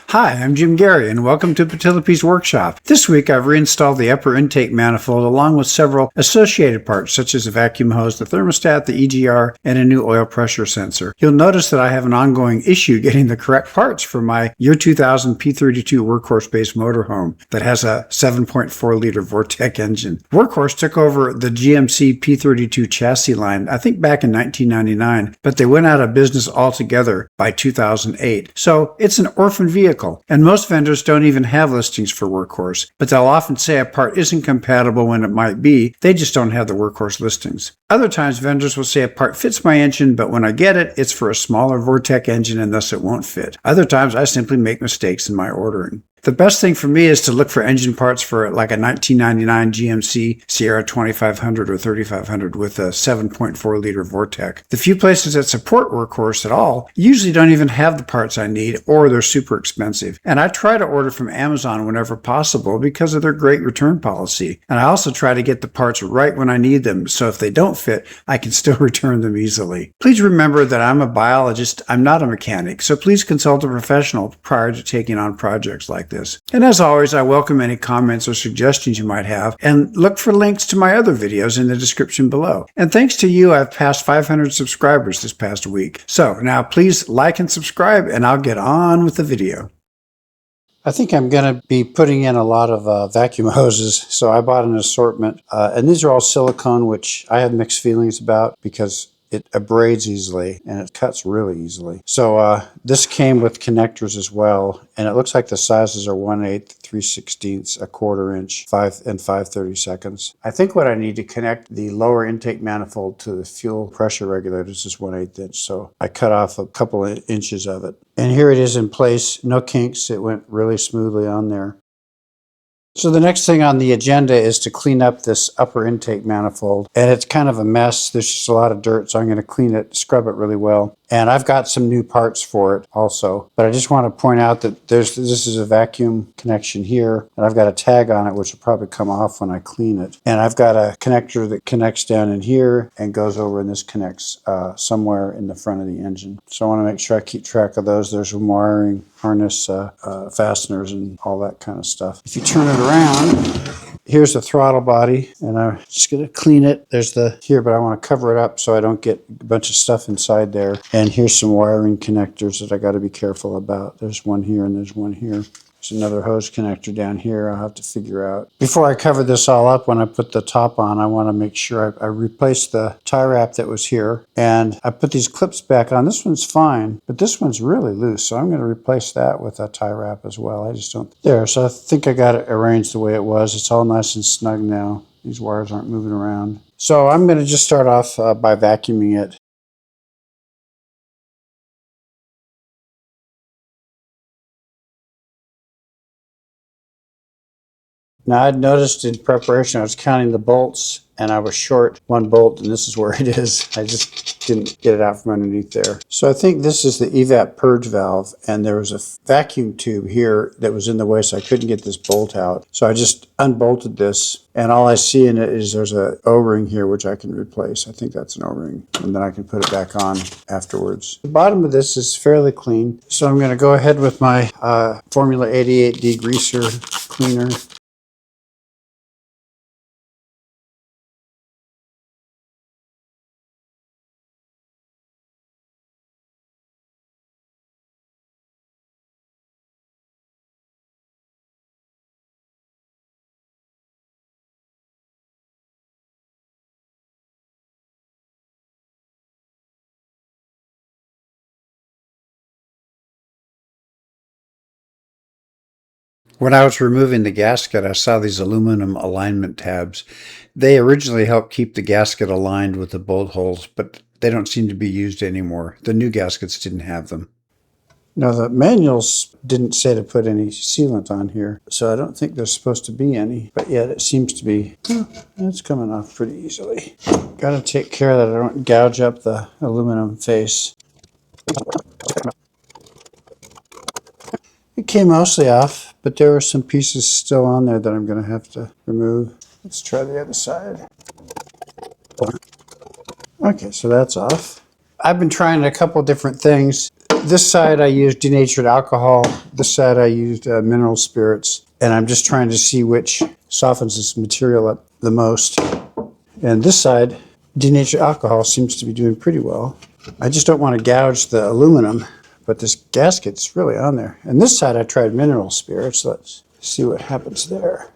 Hi, I'm Jim Gary, and welcome to P32 Workshop. This week I've reinstalled the upper intake manifold along with several associated parts such as a vacuum hose, the thermostat, the EGR, and a new oil pressure sensor. You'll notice that I have an ongoing issue getting the correct parts for my year 2000 P32 Workhorse based motorhome that has a 7.4 liter Vortec engine. Workhorse took over the GMC P32 chassis line, I think back in 1999, but they went out of business altogether by 2008. So it's an orphan vehicle. And most vendors don't even have listings for Workhorse, but they'll often say a part isn't compatible when it might be. They just don't have the Workhorse listings. Other times vendors will say a part fits my engine, but when I get it, it's for a smaller Vortec engine and thus it won't fit. Other times I simply make mistakes in my ordering. The best thing for me is to look for engine parts for like a 1999 GMC Sierra 2500 or 3500 with a 7.4 liter Vortec. The few places that support Workhorse at all usually don't even have the parts I need, or they're super expensive. And I try to order from Amazon whenever possible because of their great return policy. And I also try to get the parts right when I need them, so if they don't fit, I can still return them easily. Please remember that I'm a biologist, I'm not a mechanic, so please consult a professional prior to taking on projects like this. And as always, I welcome any comments or suggestions you might have, and look for links to my other videos in the description below. And thanks to you, I've passed 500 subscribers this past week. So now please like and subscribe, and I'll get on with the video. I think I'm going to be putting in a lot of vacuum hoses, so I bought an assortment. And these are all silicone, which I have mixed feelings about because it abrades easily and it cuts really easily. So this came with connectors as well, and it looks like the sizes are 1/8, 3/16, 1/4 inch, 5 and 5/32. I think what I need to connect the lower intake manifold to the fuel pressure regulators is 1/8 inch, so I cut off a couple of inches of it. And here it is in place, no kinks, it went really smoothly on there. So the next thing on the agenda is to clean up this upper intake manifold, and it's kind of a mess. There's just a lot of dirt, so I'm going to clean it, scrub it really well. And I've got some new parts for it also, but I just want to point out that this is a vacuum connection here, and I've got a tag on it which will probably come off when I clean it. And I've got a connector that connects down in here and goes over, and this connects somewhere in the front of the engine. So I want to make sure I keep track of those. There's some wiring, harness, fasteners, and all that kind of stuff. If you turn it around, here's the throttle body, and I'm just going to clean it. There's the here, but I want to cover it up so I don't get a bunch of stuff inside there. And here's some wiring connectors that I got to be careful about. There's one here and there's one here. There's another hose connector down here I'll have to figure out. Before I cover this all up, when I put the top on, I want to make sure I replace the tie wrap that was here. And I put these clips back on. This one's fine, but this one's really loose, so I'm going to replace that with a tie wrap as well. I just don't... There, so I think I got it arranged the way it was. It's all nice and snug now. These wires aren't moving around. So I'm going to just start off by vacuuming it. Now I'd noticed in preparation I was counting the bolts and I was short one bolt, and this is where it is. I just didn't get it out from underneath there. So I think this is the EVAP purge valve, and there was a vacuum tube here that was in the way, so I couldn't get this bolt out. So I just unbolted this, and all I see in it is there's a O-ring here which I can replace. I think that's an O-ring, and then I can put it back on afterwards. The bottom of this is fairly clean, so I'm going to go ahead with my Formula 88 degreaser cleaner. When I was removing the gasket, I saw these aluminum alignment tabs. They originally helped keep the gasket aligned with the bolt holes, but they don't seem to be used anymore. The new gaskets didn't have them. Now the manuals didn't say to put any sealant on here, so I don't think there's supposed to be any, but yet it seems to be. It's coming off pretty easily. Got to take care that I don't gouge up the aluminum face. It came mostly off, but there were some pieces still on there that I'm going to have to remove. Let's try the other side. Okay, so that's off. I've been trying a couple different things. This side I used denatured alcohol. This side I used mineral spirits. And I'm just trying to see which softens this material up the most. And this side, denatured alcohol seems to be doing pretty well. I just don't want to gouge the aluminum, but this gasket's really on there. And this side I tried mineral spirits. Let's see what happens there.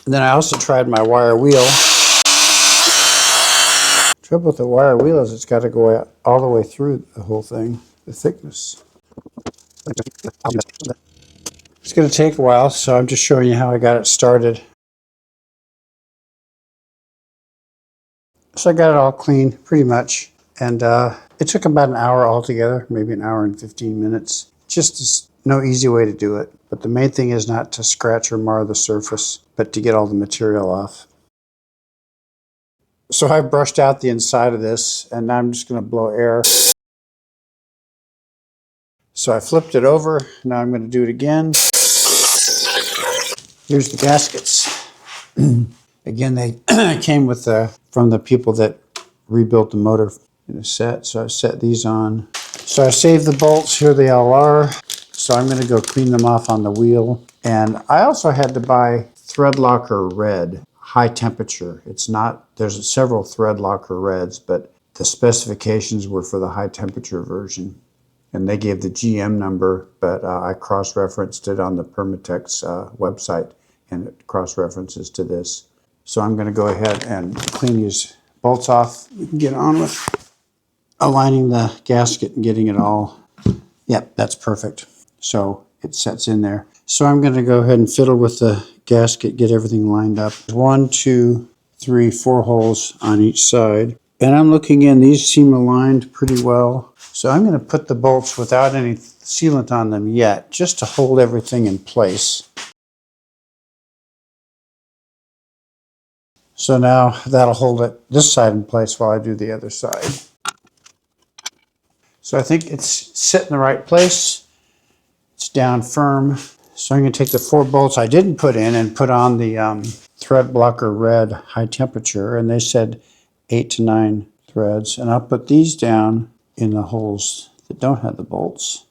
And then I also tried my wire wheel. Trouble with the wire wheel is it's got to go all the way through the whole thing, the thickness. It's going to take a while, so I'm just showing you how I got it started. So I got it all clean, pretty much, and it took about an hour altogether, maybe an hour and 15 minutes. Just no easy way to do it, but the main thing is not to scratch or mar the surface, but to get all the material off. So I brushed out the inside of this, and now I'm just going to blow air. So I flipped it over. Now I'm going to do it again. Here's the gaskets. Again, they came with from the people that rebuilt the motor in a set. So I set these on. So I saved the bolts. Here they all are. So I'm going to go clean them off on the wheel. And I also had to buy thread locker red, high temperature. It's not, there's several thread locker reds, but the specifications were for the high temperature version. And they gave the GM number, but I cross-referenced it on the Permatex website, and it cross-references to this. So I'm going to go ahead and clean these bolts off. We can get on with aligning the gasket and getting it all. Yep, that's perfect. So it sets in there. So I'm going to go ahead and fiddle with the gasket, get everything lined up. 1, 2, 3, 4 holes on each side. And I'm looking in, these seem aligned pretty well. So I'm going to put the bolts without any sealant on them yet, just to hold everything in place. So now that'll hold it this side in place while I do the other side. So I think it's set in the right place. It's down firm. So I'm going to take the 4 bolts I didn't put in and put on the thread blocker red high temperature, and they said 8 to 9 threads. And I'll put these down in the holes that don't have the bolts.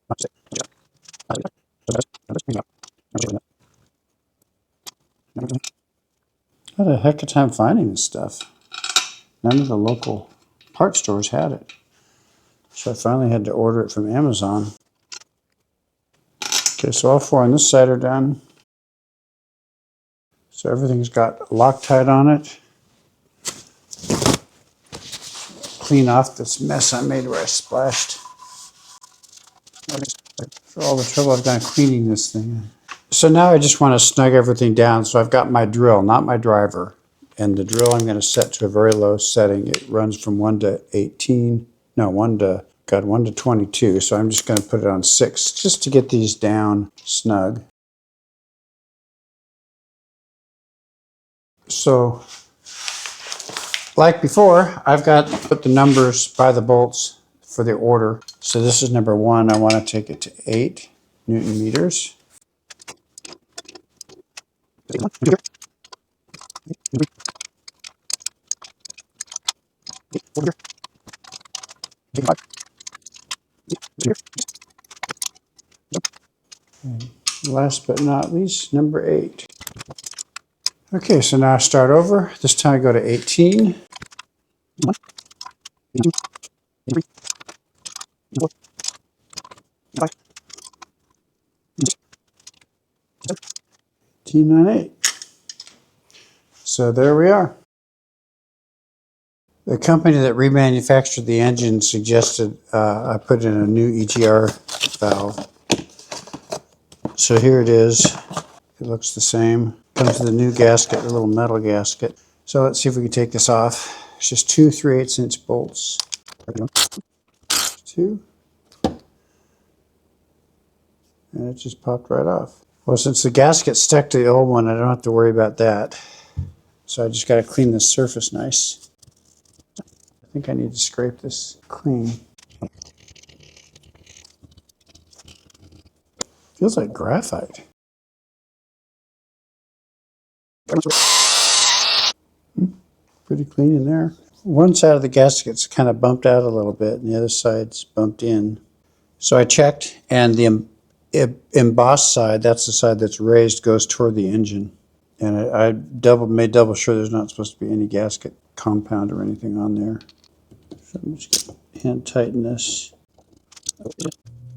I had a heck of a time finding this stuff. None of the local part stores had it. So I finally had to order it from Amazon. Okay, so all 4 on this side are done. So everything's got Loctite on it. Clean off this mess I made where I splashed. For all the trouble I've done cleaning this thing. So now I just want to snug everything down. So I've got my drill, not my driver. And the drill I'm going to set to a very low setting. It runs from 1 to 18. No, 1 to 22. So I'm just going to put it on 6 just to get these down snug. So like before, I've got to put the numbers by the bolts for the order. So this is number 1. I want to take it to 8 Newton meters. And last but not least, number 8. Okay, so now I start over. This time I go to 18. 18 on 8. So there we are. The company that remanufactured the engine suggested I put in a new EGR valve. So here it is. It looks the same. Comes with a new gasket, a little metal gasket. So let's see if we can take this off. It's just 2 3/8" bolts. 2. And it just popped right off. Well, since the gasket's stuck to the old one, I don't have to worry about that. So I just got to clean this surface nice. I think I need to scrape this clean. Feels like graphite. pretty clean in there. One side of the gasket's kind of bumped out a little bit, and the other side's bumped in. So I checked, and the embossed side, that's the side that's raised, goes toward the engine. And I made double sure there's not supposed to be any gasket compound or anything on there. So I'm just going to hand tighten this.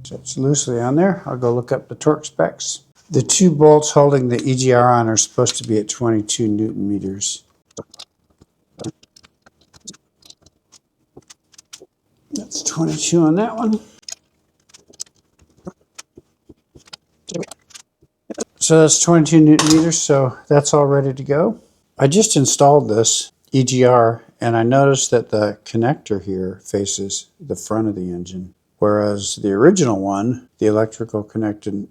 So it's loosely on there. I'll go look up the torque specs. The two bolts holding the EGR on are supposed to be at 22 Newton meters. That's 22 on that one. So that's 22 Newton meters, so that's all ready to go. I just installed this EGR, and I noticed that the connector here faces the front of the engine, whereas the original one, the electrical connector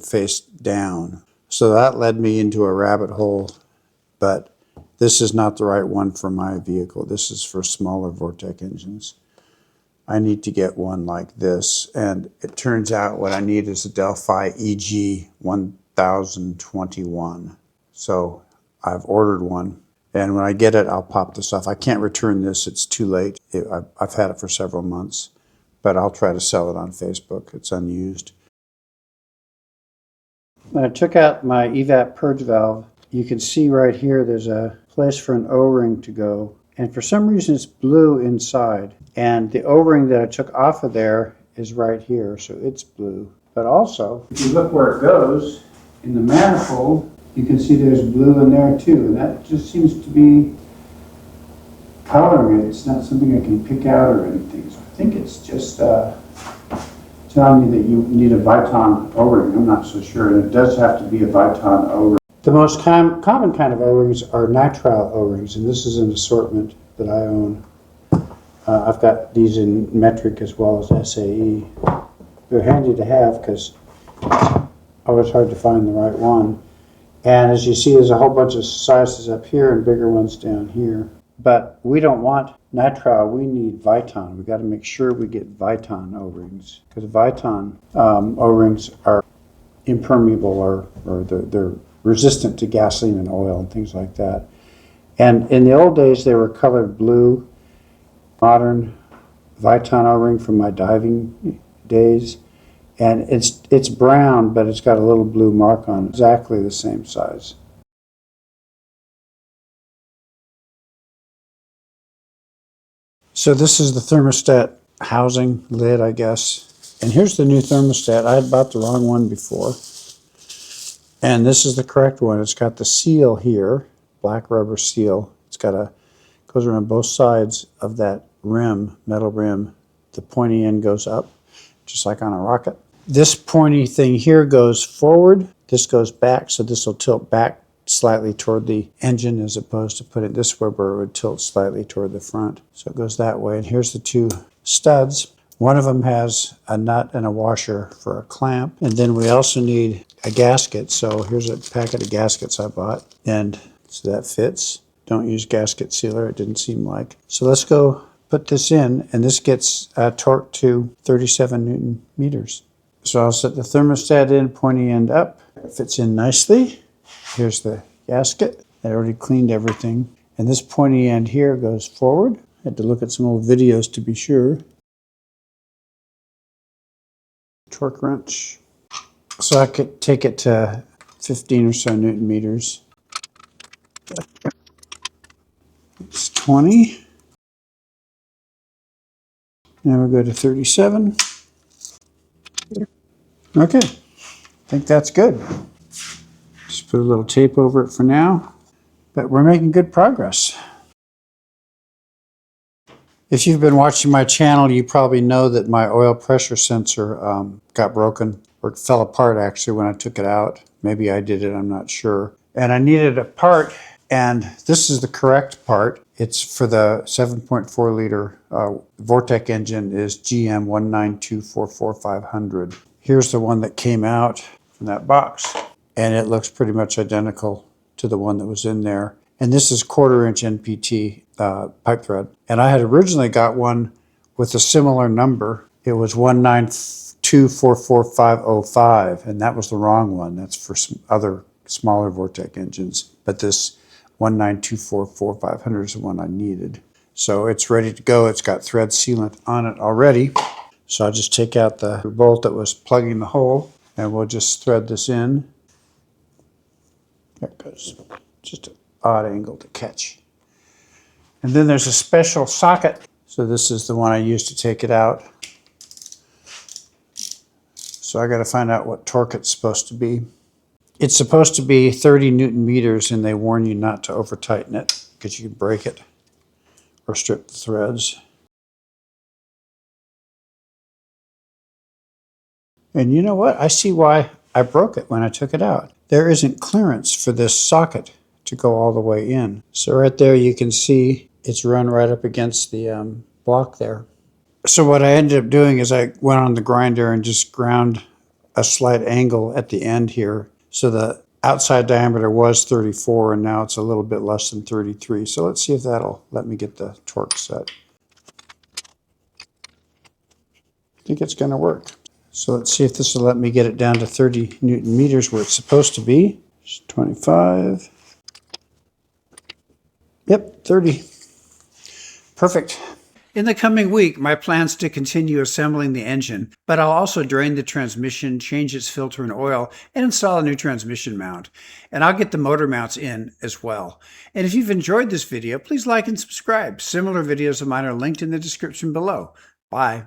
faced down. So that led me into a rabbit hole, but this is not the right one for my vehicle. This is for smaller Vortec engines. I need to get one like this, and it turns out what I need is a Delphi EG 1021. So I've ordered one, and when I get it, I'll pop this off. I can't return this, it's too late. I've had it for several months, but I'll try to sell it on Facebook. It's unused. When I took out my EVAP purge valve, you can see right here there's a place for an O-ring to go, and for some reason it's blue inside. And the O-ring that I took off of there is right here, so it's blue. But also, if you look where it goes, in the manifold, you can see there's blue in there too. And that just seems to be coloring it. It's not something I can pick out or anything. So I think it's just telling you that you need a Viton O-ring. I'm not so sure. And it does have to be a Viton O-ring. The most common kind of O-rings are nitrile O-rings, and this is an assortment that I own. I've got these in metric as well as SAE. They're handy to have because it's always hard to find the right one. And as you see, there's a whole bunch of sizes up here and bigger ones down here. But we don't want nitrile, we need Viton. We've got to make sure we get Viton O-rings, because Viton O-rings are impermeable or they're resistant to gasoline and oil and things like that. And in the old days, they were colored blue. Modern Viton O-ring from my diving days, and it's brown, but it's got a little blue mark on it, exactly the same size. So this is the thermostat housing lid, I guess, and here's the new thermostat. I had bought the wrong one before, and this is the correct one. It's got the seal here, black rubber seal. It's got goes around both sides of that rim, metal rim. The pointy end goes up, just like on a rocket. This pointy thing here goes forward. This goes back, so this will tilt back slightly toward the engine as opposed to put it this way where it would tilt slightly toward the front. So it goes that way. And here's the two studs. One of them has a nut and a washer for a clamp. And then we also need a gasket. So here's a packet of gaskets I bought. And so that fits. Don't use gasket sealer, it didn't seem like. So let's go put this in, and this gets torqued to 37 Newton meters. So I'll set the thermostat in, pointy end up. It fits in nicely. Here's the gasket. I already cleaned everything. And this pointy end here goes forward. I had to look at some old videos to be sure. Torque wrench. So I could take it to 15 or so Newton meters. It's 20. Now we'll go to 37. Okay, I think that's good. Just put a little tape over it for now, but we're making good progress. If you've been watching my channel, you probably know that my oil pressure sensor got broken, or fell apart actually when I took it out. Maybe I did it, I'm not sure. And I needed a part, and this is the correct part. It's for the 7.4 liter Vortec engine is GM 19244-500. Here's the one that came out from that box, and it looks pretty much identical to the one that was in there. And this is 1/4 inch NPT pipe thread. And I had originally got one with a similar number. It was 19244-505, and that was the wrong one. That's for some other smaller Vortec engines. But this 19244 is the one I needed. So it's ready to go. It's got thread sealant on it already. So I'll just take out the bolt that was plugging the hole, and we'll just thread this in. There it goes. Just an odd angle to catch. And then there's a special socket. So this is the one I used to take it out. So I got to find out what torque it's supposed to be. It's supposed to be 30 Newton meters, and they warn you not to over tighten it because you can break it or strip the threads. And you know what? I see why I broke it when I took it out. There isn't clearance for this socket to go all the way in. So right there you can see it's run right up against the block there. So what I ended up doing is I went on the grinder and just ground a slight angle at the end here. So the outside diameter was 34 and now it's a little bit less than 33. So let's see if that'll let me get the torque set. I think it's going to work. So let's see if this will let me get it down to 30 Newton meters where it's supposed to be. It's 25. Yep, 30. Perfect. In the coming week, my plan's to continue assembling the engine, but I'll also drain the transmission, change its filter and oil, and install a new transmission mount. And I'll get the motor mounts in as well. And if you've enjoyed this video, please like and subscribe. Similar videos of mine are linked in the description below. Bye.